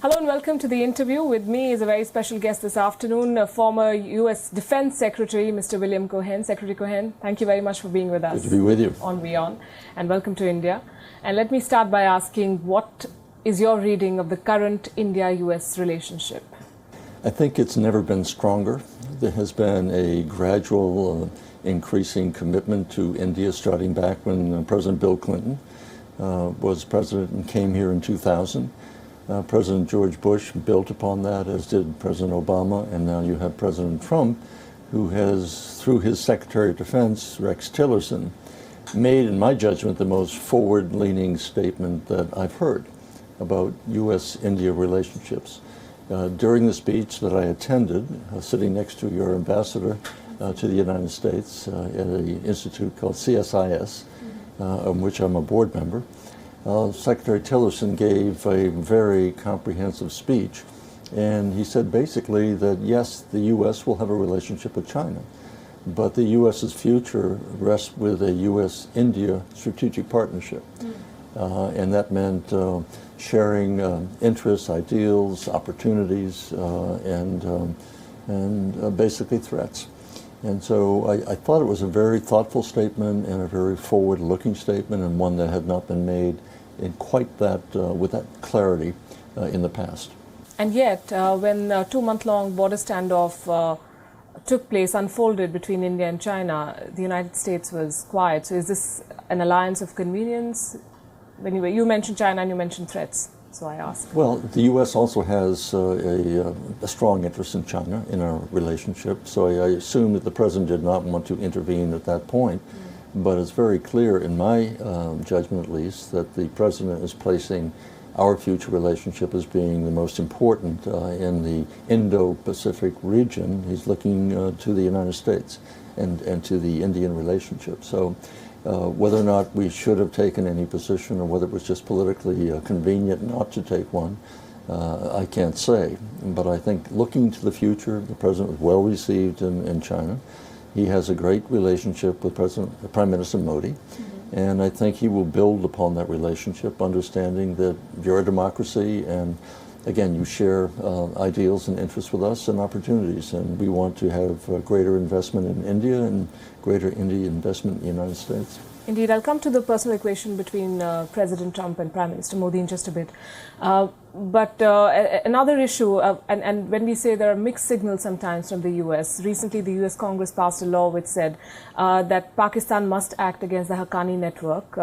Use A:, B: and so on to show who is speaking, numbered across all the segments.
A: Hello and welcome to the interview. With me is a very special guest this afternoon, former U.S. Defense Secretary, Mr. William Cohen. Secretary Cohen, thank you very much for being with us.
B: Good to be with you.
A: On WION, and welcome to India. And let me start by asking, what is your reading of the current India-U.S. relationship?
B: I think it's never been stronger. There has been a gradual increasing commitment to India starting back when President Bill Clinton was president and came here in 2000. President George Bush built upon that, as did President Obama, and now you have President Trump, who has, through his Secretary of Defense, Rex Tillerson, made, in my judgment, the most forward-leaning statement that I've heard about U.S.-India relationships. During the speech that I attended, sitting next to your ambassador to the United States at an institute called CSIS, of which I'm a board member, Secretary Tillerson gave a very comprehensive speech, and he said basically that yes, the U.S. will have a relationship with China, but the U.S.'s future rests with a U.S.-India strategic partnership. And that meant sharing interests, ideals, opportunities, and basically threats. And so I thought it was a very thoughtful statement and a very forward-looking statement, and one that had not been made in quite that, with that clarity in the past.
A: And yet, when a two-month-long border standoff took place, unfolded between India and China, the United States was quiet. So is this an alliance of convenience? Anyway, you mentioned China and you mentioned threats, so I asked.
B: Well, the U.S. also has a strong interest in China in our relationship, so I assume that the President did not want to intervene at that point. But it's very clear, in my judgment at least, that the President is placing our future relationship as being the most important in the Indo-Pacific region. He's looking to the United States and to the Indian relationship. So whether or not we should have taken any position or whether it was just politically convenient not to take one, I can't say. But I think looking to the future, the President was well received in China. He has a great relationship with Prime Minister Modi, and I think he will build upon that relationship, understanding that you're a democracy, and again, you share ideals and interests with us and opportunities, and we want to have greater investment in India and greater India investment in the United States.
A: Indeed, I'll come to the personal equation between President Trump and Prime Minister Modi in just a bit. But another issue, and when we say there are mixed signals sometimes from the U.S., recently the U.S. Congress passed a law which said that Pakistan must act against the Haqqani network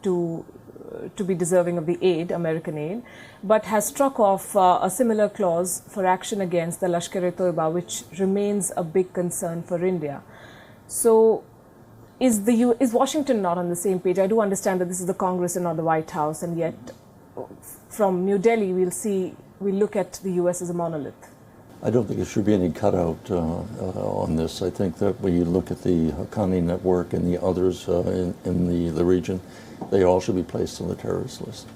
A: to be deserving of the aid, American aid, but has struck off a similar clause for action against the Lashkar-e-Toiba, which remains a big concern for India. So is Washington not on the same page? I do understand that this is the Congress and not the White House, and yet from New Delhi we'll look at the U.S. as a monolith.
B: I don't think there should be any cutout on this. I think that when you look at the Haqqani network and the others in the region, they all should be placed on the terrorist list.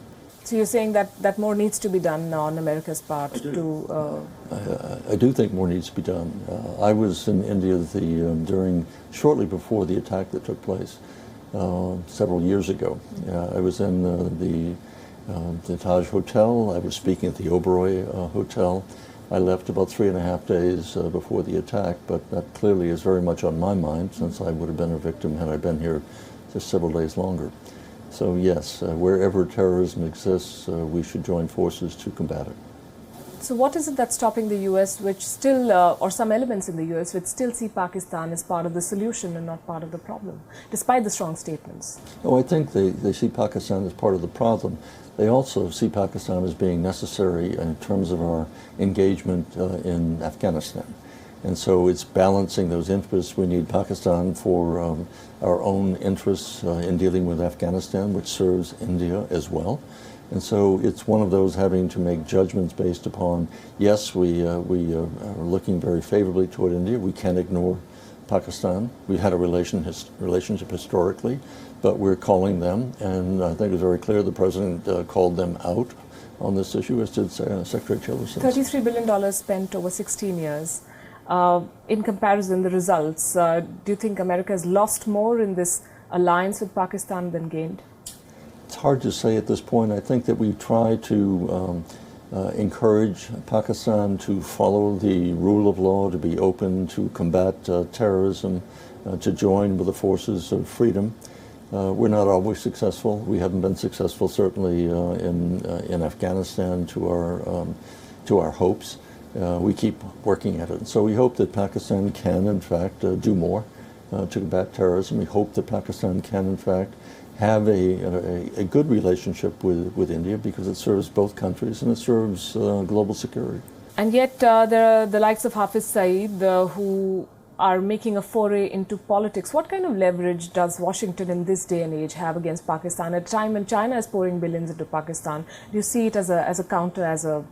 A: So you're saying that more needs to be done on America's part?
B: I do think more needs to be done. I was in India shortly before the attack that took place several years ago. I was in the Taj Hotel. I was speaking at the Oberoi Hotel. I left about 3.5 days before the attack, but that clearly is very much on my mind, since I would have been a victim had I been here just several days longer. So yes, wherever terrorism exists, we should join forces to combat it.
A: So what is it that's stopping the U.S., which still, or some elements in the U.S., which still see Pakistan as part of the solution and not part of the problem, despite the strong statements?
B: Oh, I think they see Pakistan as part of the problem. They also see Pakistan as being necessary in terms of our engagement in Afghanistan. And so it's balancing those interests. We need Pakistan for our own interests in dealing with Afghanistan, which serves India as well. And so it's one of those having to make judgments based upon, yes, we are looking very favorably toward India. We can't ignore Pakistan. We've had a relationship historically, but we're calling them, and I think it was very clear the President called them out on this issue, as did Secretary Tillerson.
A: $33 billion spent over 16 years. In comparison, the results, do you think America has lost more in this alliance with Pakistan than gained?
B: It's hard to say at this point. I think that we try to encourage Pakistan to follow the rule of law, to be open to combat terrorism, to join with the forces of freedom. We're not always successful. We haven't been successful, certainly in Afghanistan to our hopes. We keep working at it. So we hope that Pakistan can, in fact, do more to combat terrorism. We hope that Pakistan can, in fact, have a good relationship with India, because it serves both countries and it serves global security.
A: And yet there are the likes of Hafiz Saeed who are making a foray into politics. What kind of leverage does Washington in this day and age have against Pakistan at a time when China is pouring billions into Pakistan? Do you see it as a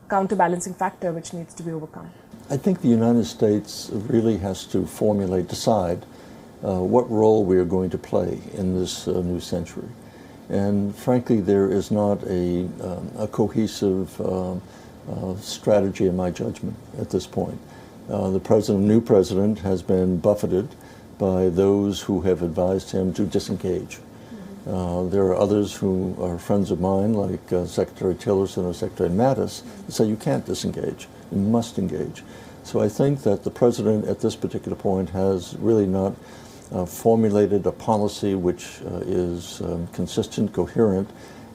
A: counterbalancing factor which needs to be overcome?
B: I think the United States really has to decide what role we are going to play in this new century. And frankly, there is not a cohesive strategy in my judgment at this point. The new president has been buffeted by those who have advised him to disengage. There are others who are friends of mine, like Secretary Tillerson or Secretary Mattis, that say you can't disengage, you must engage. So I think that the president at this particular point has really not formulated a policy which is consistent, coherent,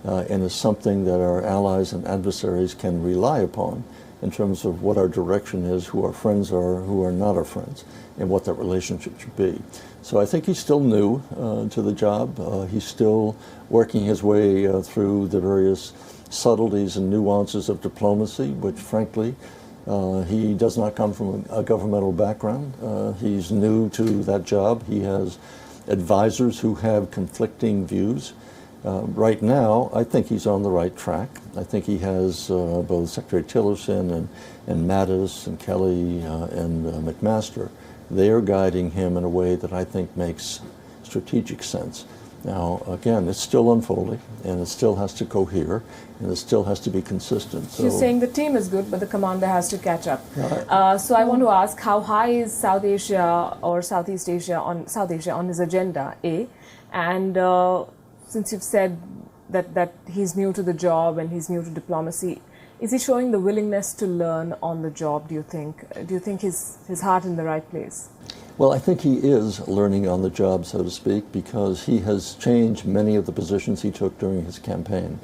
B: and is something that our allies and adversaries can rely upon in terms of what our direction is, who our friends are, who are not our friends, and what that relationship should be. So I think he's still new to the job. He's still working his way through the various subtleties and nuances of diplomacy, which frankly, he does not come from a governmental background. He's new to that job. He has advisors who have conflicting views. Right now, I think he's on the right track. I think he has both Secretary Tillerson and Mattis and Kelly and McMaster. They are guiding him in a way that I think makes strategic sense. Now, again, it's still unfolding, and it still has to cohere, and it still has to be consistent. So,
A: you're saying the team is good, but the commander has to catch up.
B: Right.
A: So I want to ask, how high is South Asia or Southeast Asia on his agenda, A? And since you've said that he's new to the job and he's new to diplomacy, is he showing the willingness to learn on the job, do you think? Do you think his heart in the right place?
B: Well, I think he is learning on the job, so to speak, because he has changed many of the positions he took during his campaign.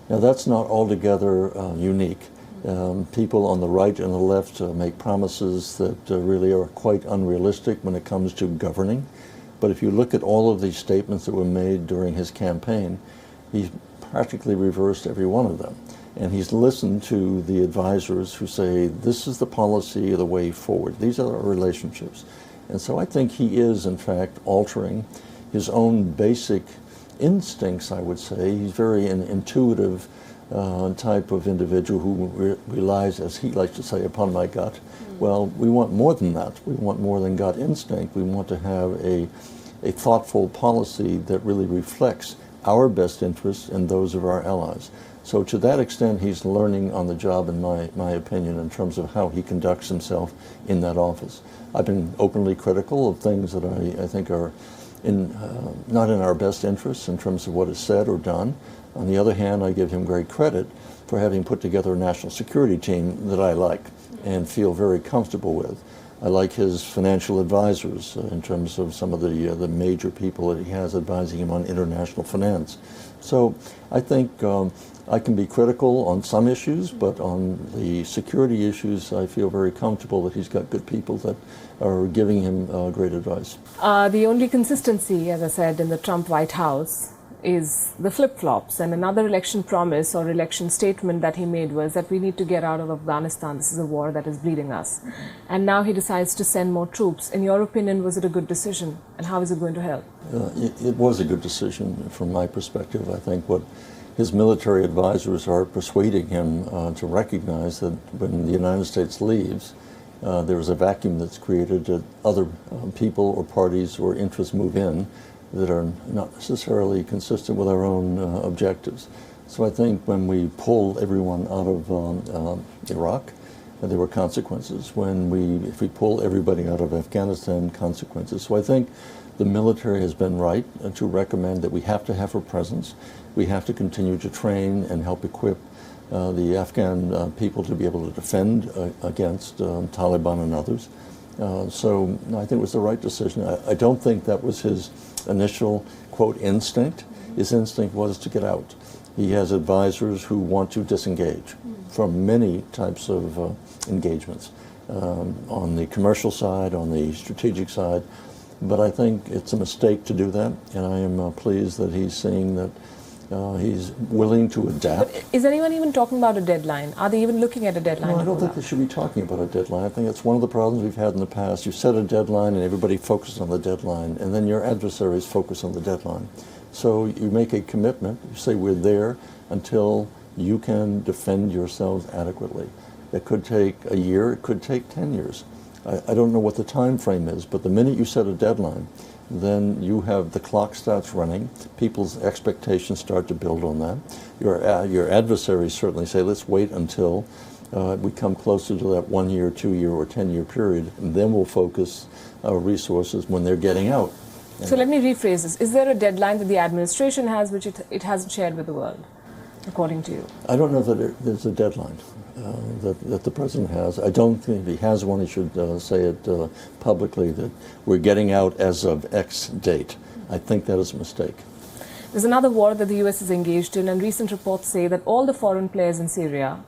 B: Now, that's not altogether unique. People on the right and the left make promises that really are quite unrealistic when it comes to governing. But if you look at all of these statements that were made during his campaign, he's practically reversed every one of them. And he's listened to the advisors who say, this is the policy, the way forward. These are our relationships. And so I think he is, in fact, altering his own basic instincts, I would say. He's very an intuitive type of individual who relies, as he likes to say, upon my gut. Well, we want more than that. We want more than gut instinct. We want to have a thoughtful policy that really reflects our best interests and those of our allies. So to that extent, he's learning on the job, in my opinion, in terms of how he conducts himself in that office. I've been openly critical of things that I think are not in our best interests in terms of what is said or done. On the other hand, I give him great credit for having put together a national security team that I like and feel very comfortable with. I like his financial advisors in terms of some of the major people that he has advising him on international finance. So I think I can be critical on some issues, but on the security issues, I feel very comfortable that he's got good people that are giving him great advice.
A: The only consistency, as I said, in the Trump White House is the flip-flops. And another election promise or election statement that he made was that we need to get out of Afghanistan. This is a war that is bleeding us. And now he decides to send more troops. In your opinion, was it a good decision? And how is it going to help?
B: It was a good decision from my perspective. I think what his military advisors are persuading him to recognize that when the United States leaves, there is a vacuum that's created that other people or parties or interests move in that are not necessarily consistent with our own objectives. So I think when we pull everyone out of Iraq, there were consequences. If we pull everybody out of Afghanistan, consequences. So I think the military has been right to recommend that we have to have a presence. We have to continue to train and help equip the Afghan people to be able to defend against Taliban and others. So I think it was the right decision. I don't think that was his initial, quote, instinct. His instinct was to get out. He has advisors who want to disengage from many types of engagements, on the commercial side, on the strategic side. But I think it's a mistake to do that, and I am pleased that he's seeing that he's willing to adapt.
A: But is anyone even talking about a deadline? Are they even looking at a deadline?
B: No, I don't think they should be talking about a deadline. I think it's one of the problems we've had in the past. You set a deadline and everybody focuses on the deadline, and then your adversaries focus on the deadline. So you make a commitment, you say we're there until you can defend yourselves adequately. It could take a year, it could take 10 years. I don't know what the time frame is, but the minute you set a deadline, then you have the clock starts running, people's expectations start to build on that. Your adversaries certainly say, let's wait until we come closer to that 1 year, 2 year, or 10-year period, and then we'll focus our resources when they're getting out.
A: So let me rephrase this. Is there a deadline that the administration has which it hasn't shared with the world, according to you?
B: I don't know that there's a deadline that the president has. I don't think if he has one, he should say it publicly that we're getting out as of X date. I think that is a mistake.
A: There's another war that the U.S. is engaged in, and recent reports say that all the foreign players in Syria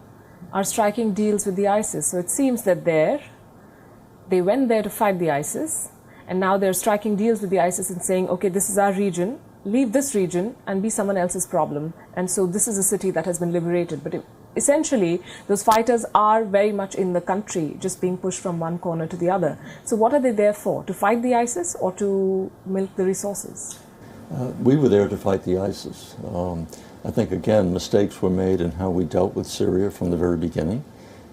A: are striking deals with the ISIS. So it seems that they went there to fight the ISIS, and now they're striking deals with the ISIS and saying, okay, this is our region, leave this region and be someone else's problem. And so this is a city that has been liberated. But essentially, those fighters are very much in the country, just being pushed from one corner to the other. So what are they there for? To fight the ISIS or to milk the resources?
B: We were there to fight the ISIS. I think, again, mistakes were made in how we dealt with Syria from the very beginning.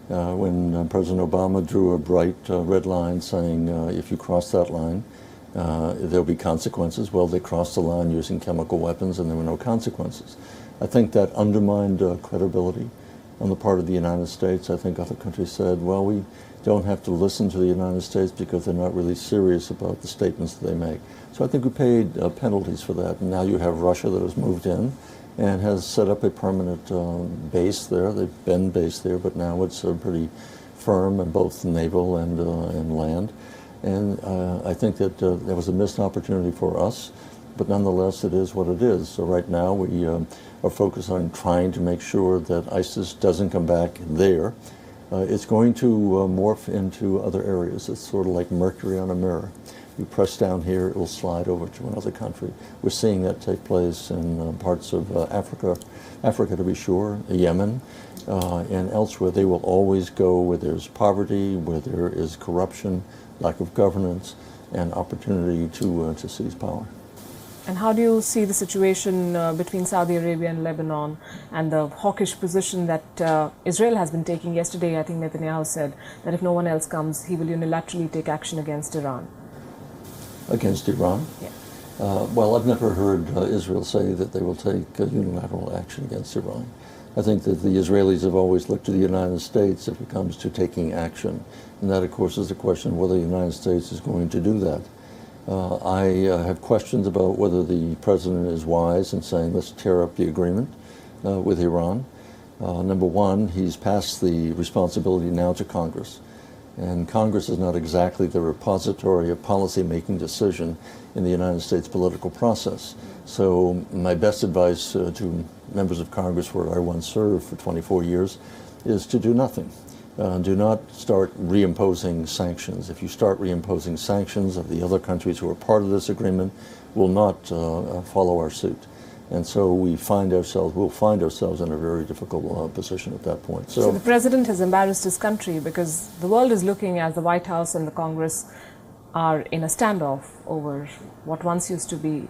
B: When President Obama drew a bright red line saying, if you cross that line, there'll be consequences. Well, they crossed the line using chemical weapons and there were no consequences. I think that undermined credibility on the part of the United States. I think other countries said, well, we don't have to listen to the United States because they're not really serious about the statements that they make. So I think we paid penalties for that. And now you have Russia that has moved in and has set up a permanent base there. They've been based there, but now it's pretty firm in both naval and land. And I think that there was a missed opportunity for us, but nonetheless it is what it is. So right now we are focused on trying to make sure that ISIS doesn't come back there. It's going to morph into other areas. It's sort of like mercury on a mirror. You press down here, it will slide over to another country. We're seeing that take place in parts of Africa to be sure, Yemen, and elsewhere. They will always go where there's poverty, where there is corruption, lack of governance, and opportunity to seize power.
A: And how do you see the situation between Saudi Arabia and Lebanon and the hawkish position that Israel has been taking? Yesterday, I think Netanyahu said that if no one else comes, he will unilaterally take action against Iran.
B: Against Iran?
A: Yeah.
B: Well, I've never heard Israel say that they will take unilateral action against Iran. I think that the Israelis have always looked to the United States if it comes to taking action. And that, of course, is the question of whether the United States is going to do that. I have questions about whether the president is wise in saying, let's tear up the agreement with Iran. Number one, he's passed the responsibility now to Congress. And Congress is not exactly the repository of policy-making decision in the United States political process. So my best advice to members of Congress where I once served for 24 years is to do nothing. Do not start reimposing sanctions. If you start reimposing sanctions, of the other countries who are part of this agreement will not follow our suit. And so we'll find ourselves in a very difficult position at that point.
A: So the president has embarrassed his country because the world is looking as the White House and the Congress are in a standoff over what once used to be.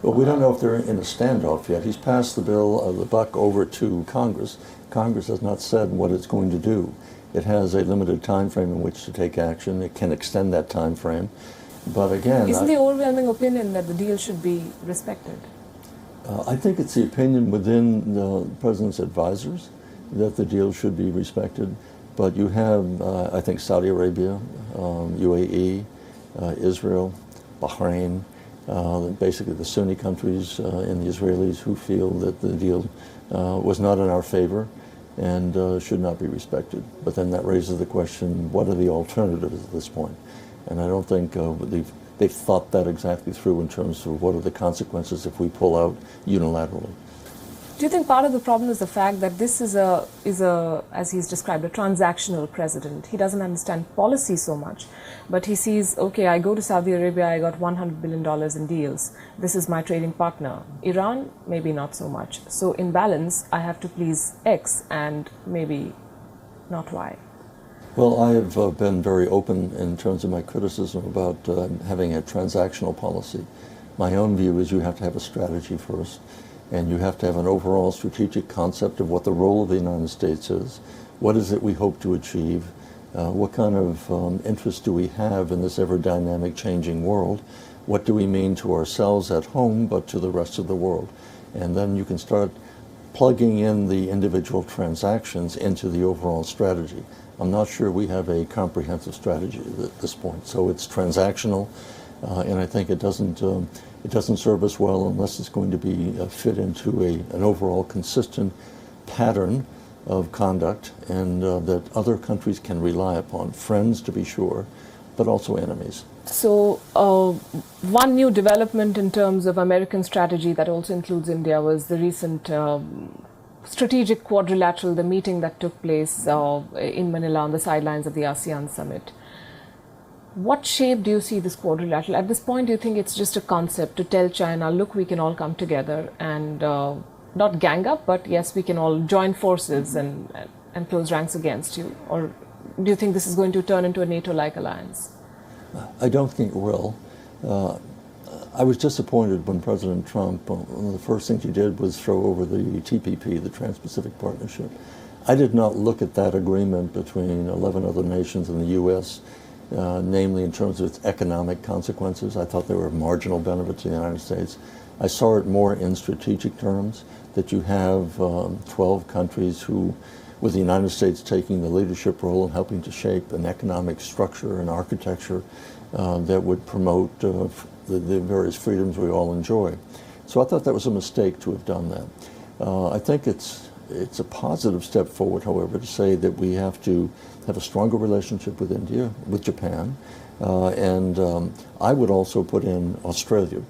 B: Well, we don't know if they're in a standoff yet. He's passed the bill, the buck over to Congress. Congress has not said what it's going to do. It has a limited time frame in which to take action. It can extend that time frame. But again,
A: isn't the overwhelming opinion that the deal should be respected?
B: I think it's the opinion within the president's advisors that the deal should be respected. But you have, I think, Saudi Arabia, UAE, Israel, Bahrain, basically the Sunni countries and the Israelis who feel that the deal was not in our favor. and should not be respected. But then that raises the question, what are the alternatives at this point? And I don't think they've thought that exactly through in terms of what are the consequences if we pull out unilaterally.
A: Do you think part of the problem is the fact that this is a, as he's described, a transactional president? He doesn't understand policy so much, but he sees, okay, I go to Saudi Arabia, I got $100 billion in deals. This is my trading partner. Iran, maybe not so much. So in balance, I have to please X and maybe not Y.
B: Well, I have been very open in terms of my criticism about having a transactional policy. My own view is you have to have a strategy first. And you have to have an overall strategic concept of what the role of the United States is. What is it we hope to achieve? What kind of interest do we have in this ever-dynamic, changing world? What do we mean to ourselves at home, but to the rest of the world? And then you can start plugging in the individual transactions into the overall strategy. I'm not sure we have a comprehensive strategy at this point. So it's transactional, and I think it doesn't serve us well unless it's going to be fit into an overall consistent pattern of conduct and that other countries can rely upon, friends to be sure, but also enemies.
A: So one new development in terms of American strategy that also includes India was the recent strategic quadrilateral, the meeting that took place in Manila on the sidelines of the ASEAN summit. What shape do you see this quadrilateral? At this point, do you think it's just a concept to tell China, look, we can all come together and not gang up, but yes, we can all join forces and close ranks against you? Or do you think this is going to turn into a NATO-like alliance?
B: I don't think it will. I was disappointed when President Trump, one of the first things he did was throw over the TPP, the Trans-Pacific Partnership. I did not look at that agreement between 11 other nations and the U.S., namely in terms of its economic consequences. I thought there were marginal benefits to the United States. I saw it more in strategic terms, that you have 12 countries who, with the United States taking the leadership role and helping to shape an economic structure and architecture that would promote the various freedoms we all enjoy. So I thought that was a mistake to have done that. I think it's a positive step forward, however, to say that we have to have a stronger relationship with India, with Japan, and I would also put in Australia.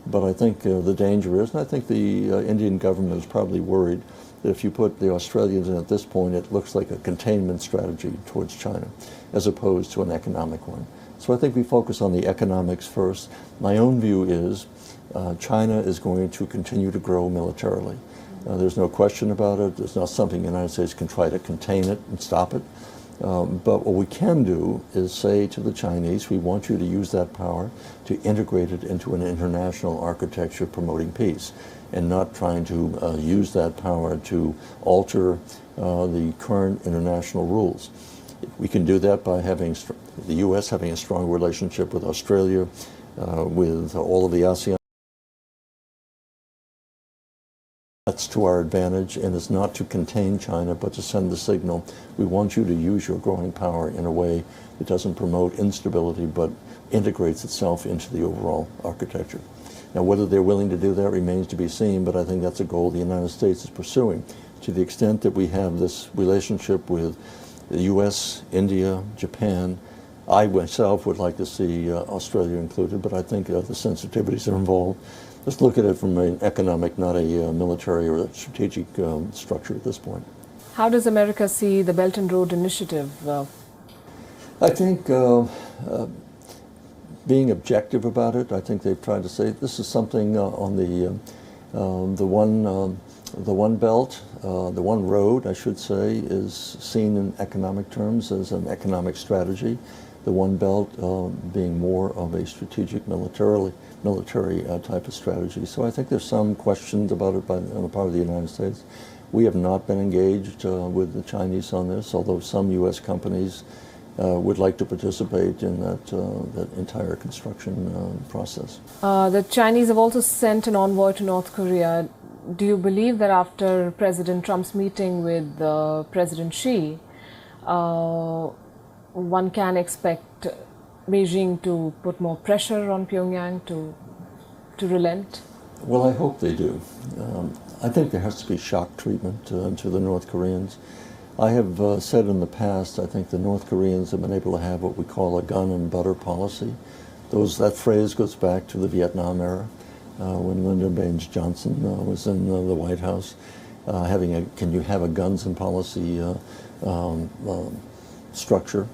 B: But I think the danger is, and I think the Indian government is probably worried, that if you put the Australians in at this point, it looks like a containment strategy towards China, as opposed to an economic one. So I think we focus on the economics first. My own view is China is going to continue to grow militarily. There's no question about it. There's not something the United States can try to contain it and stop it. But what we can do is say to the Chinese, we want you to use that power to integrate it into an international architecture promoting peace, and not trying to use that power to alter the current international rules. We can do that by having the U.S. having a strong relationship with Australia, with all of the ASEAN. That's to our advantage, and it's not to contain China, but to send the signal, we want you to use your growing power in a way that doesn't promote instability, but integrates itself into the overall architecture. Now, whether they're willing to do that remains to be seen, but I think that's a goal the United States is pursuing. To the extent that we have this relationship with the U.S., India, Japan, I myself would like to see Australia included, but I think the sensitivities are involved. Let's look at it from an economic, not a military or a strategic structure at this point.
A: How does America see the Belt and Road Initiative?
B: I think being objective about it, I think they've tried to say this is something on the one belt, the one road, I should say, is seen in economic terms as an economic strategy. The one belt being more of a strategic military type of strategy. So I think there's some questions about it on the part of the United States. We have not been engaged with the Chinese on this, although some U.S. companies would like to participate in that entire construction process.
A: The Chinese have also sent an envoy to North Korea. Do you believe that after President Trump's meeting with President Xi, one can expect Beijing to put more pressure on Pyongyang to relent?
B: Well, I hope they do. I think there has to be shock treatment to the North Koreans. I have said in the past, I think the North Koreans have been able to have what we call a gun and butter policy. That phrase goes back to the Vietnam era, when Lyndon Baines Johnson was in the White House, can you have a guns and policy structure?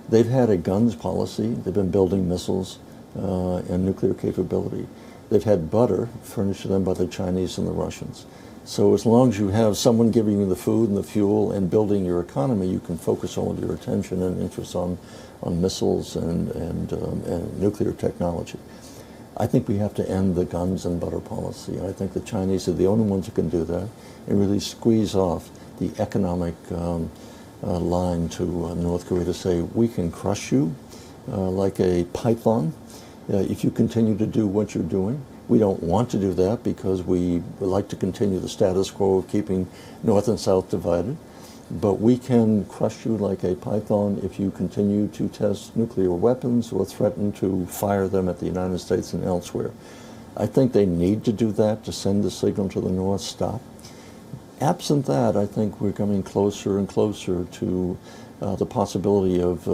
B: They've had a guns policy. They've been building missiles and nuclear capability. They've had butter furnished to them by the Chinese and the Russians. So as long as you have someone giving you the food and the fuel and building your economy, you can focus all of your attention and interest on missiles and nuclear technology. I think we have to end the guns and butter policy. I think the Chinese are the only ones who can do that and really squeeze off the economic line to North Korea to say, we can crush you like a python if you continue to do what you're doing. We don't want to do that because we would like to continue the status quo of keeping North and South divided. But we can crush you like a python if you continue to test nuclear weapons or threaten to fire them at the United States and elsewhere. I think they need to do that to send the signal to the North, stop. Absent that, I think we're coming closer and closer to the possibility of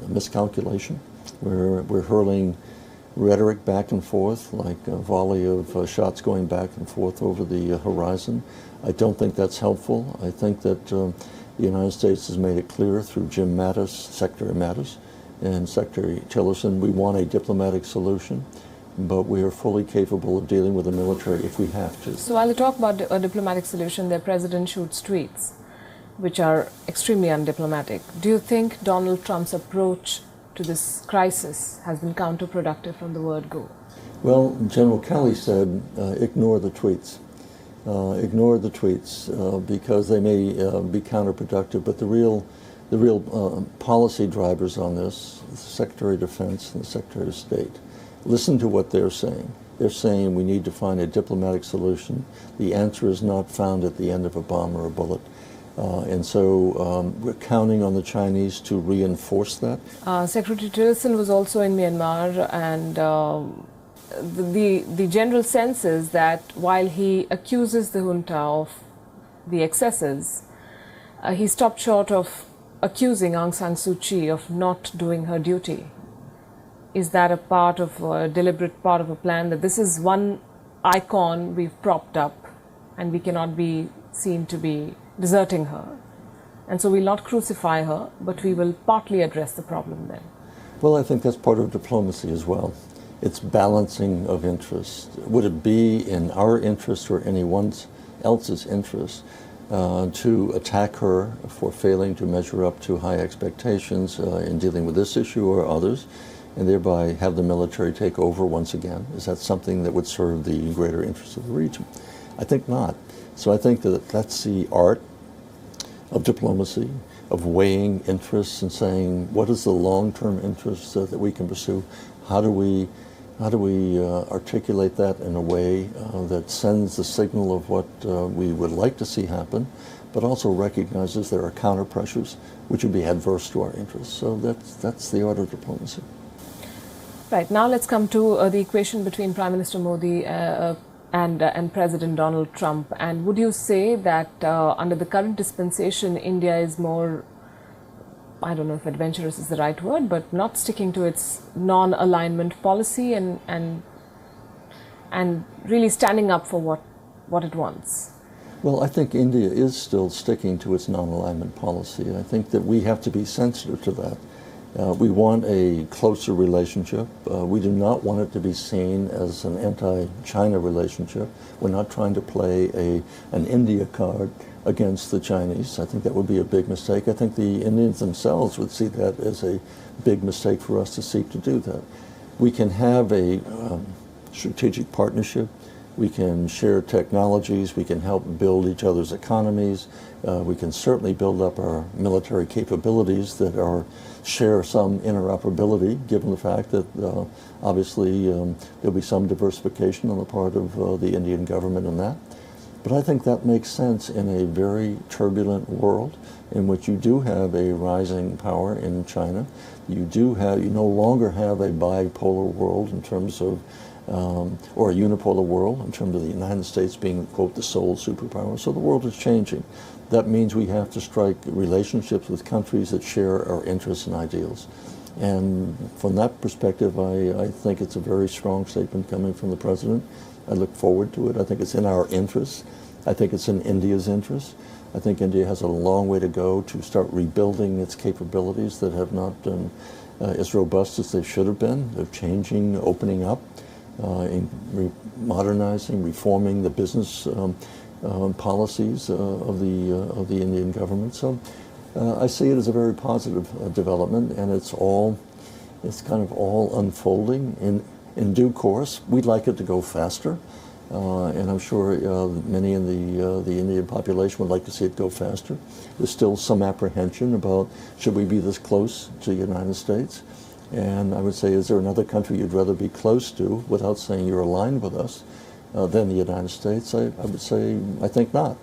B: miscalculation, where we're hurling rhetoric back and forth, like a volley of shots going back and forth over the horizon. I don't think that's helpful. I think that the United States has made it clear through Jim Mattis, Secretary Mattis, and Secretary Tillerson, we want a diplomatic solution, but we are fully capable of dealing with the military if we have to.
A: So while you talk about a diplomatic solution, their president shoots tweets, which are extremely undiplomatic. Do you think Donald Trump's approach to this crisis has been counterproductive from the word go?
B: Well, General Kelly said, ignore the tweets. Ignore the tweets because they may be counterproductive, but the real policy drivers on this, the Secretary of Defense and the Secretary of State, listen to what they're saying. They're saying we need to find a diplomatic solution. The answer is not found at the end of a bomb or a bullet. And so we're counting on the Chinese to reinforce that.
A: Secretary Tillerson was also in Myanmar, and the general sense is that while he accuses the junta of the excesses, he stopped short of accusing Aung San Suu Kyi of not doing her duty. Is that a deliberate part of a plan, that this is one icon we've propped up and we cannot be seen to be deserting her, and so we'll not crucify her, but we will partly address the problem then?
B: Well, I think that's part of diplomacy as well. It's balancing of interests. Would it be in our interest or anyone else's interest to attack her for failing to measure up to high expectations in dealing with this issue or others, and thereby have the military take over once again? Is that something that would serve the greater interests of the region? I think not. So I think that that's the art of diplomacy, of weighing interests and saying, what is the long-term interest that we can pursue? How do we articulate that in a way that sends the signal of what we would like to see happen, but also recognizes there are counter pressures which would be adverse to our interests? So that's the art of diplomacy.
A: Right, now let's come to the equation between Prime Minister Modi and President Donald Trump. And would you say that under the current dispensation, India is more, I don't know if adventurous is the right word, but not sticking to its non-alignment policy and really standing up for what it wants?
B: Well, I think India is still sticking to its non-alignment policy. I think that we have to be sensitive to that. We want a closer relationship. We do not want it to be seen as an anti-China relationship. We're not trying to play an India card against the Chinese. I think that would be a big mistake. I think the Indians themselves would see that as a big mistake for us to seek to do that. We can have a strategic partnership. We can share technologies. We can help build each other's economies. We can certainly build up our military capabilities that share some interoperability, given the fact that obviously there'll be some diversification on the part of the Indian government in that. But I think that makes sense in a very turbulent world in which you do have a rising power in China. You no longer have a bipolar world in terms of, or a unipolar world in terms of the United States being, quote, the sole superpower. So the world is changing. That means we have to strike relationships with countries that share our interests and ideals. And from that perspective, I think it's a very strong statement coming from the President. I look forward to it. I think it's in our interests. I think it's in India's interest. I think India has a long way to go to start rebuilding its capabilities that have not been as robust as they should have been. They're changing, opening up, modernizing, reforming the business policies of the Indian government. So I see it as a very positive development, and it's kind of all unfolding in due course. We'd like it to go faster, and I'm sure many in the Indian population would like to see it go faster. There's still some apprehension about should we be this close to the United States, and I would say, is there another country you'd rather be close to without saying you're aligned with us than the United States? I would say I think not.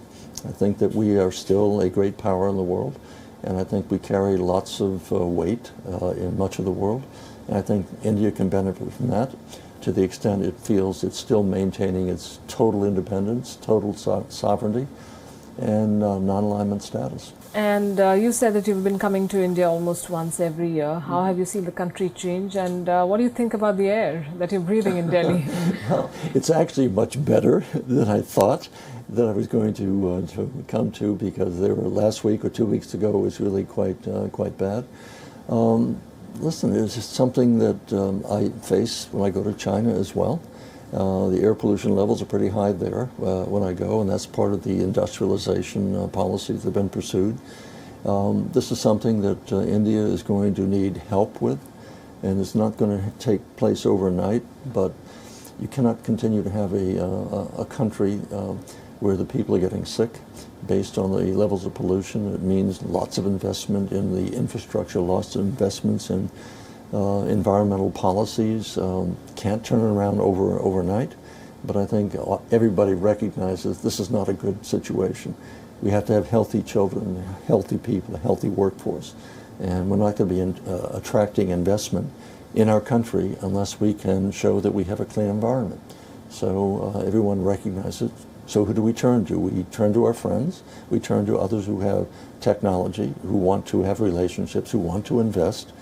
B: I think that we are still a great power in the world, and I think we carry lots of weight in much of the world. And I think India can benefit from that to the extent it feels it's still maintaining its total independence, total sovereignty, and non-alignment status.
A: And you said that you've been coming to India almost once every year. How have you seen the country change, and what do you think about the air that you're breathing in Delhi?
B: Well, it's actually much better than I thought that I was going to come to, because last week or 2 weeks ago was really quite bad. Listen, it's just something that I face when I go to China as well. The air pollution levels are pretty high there when I go, and that's part of the industrialization policies that have been pursued. This is something that India is going to need help with, and it's not going to take place overnight, but you cannot continue to have a country where the people are getting sick based on the levels of pollution. It means lots of investment in the infrastructure, lots of investments in environmental policies. Can't turn it around overnight, but I think everybody recognizes this is not a good situation. We have to have healthy children, healthy people, a healthy workforce, and we're not going to be attracting investment in our country unless we can show that we have a clean environment. So everyone recognizes it. So who do we turn to? We turn to our friends. We turn to others who have technology, who want to have relationships, who want to invest.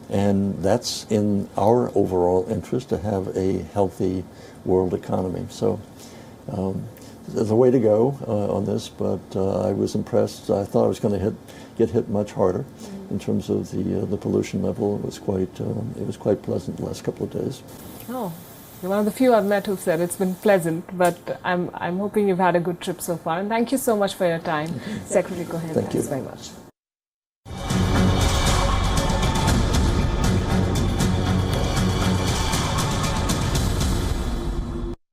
B: And that's in our overall interest to have a healthy world economy. So there's a way to go on this, but I was impressed. I thought I was going to get hit much harder in terms of the pollution level. It was quite pleasant the last couple of days.
A: Oh. You're one of the few I've met who said it's been pleasant, but I'm hoping you've had a good trip so far. And thank you so much for your time, Secretary Cohen.
B: Thank you
A: Thanks very much.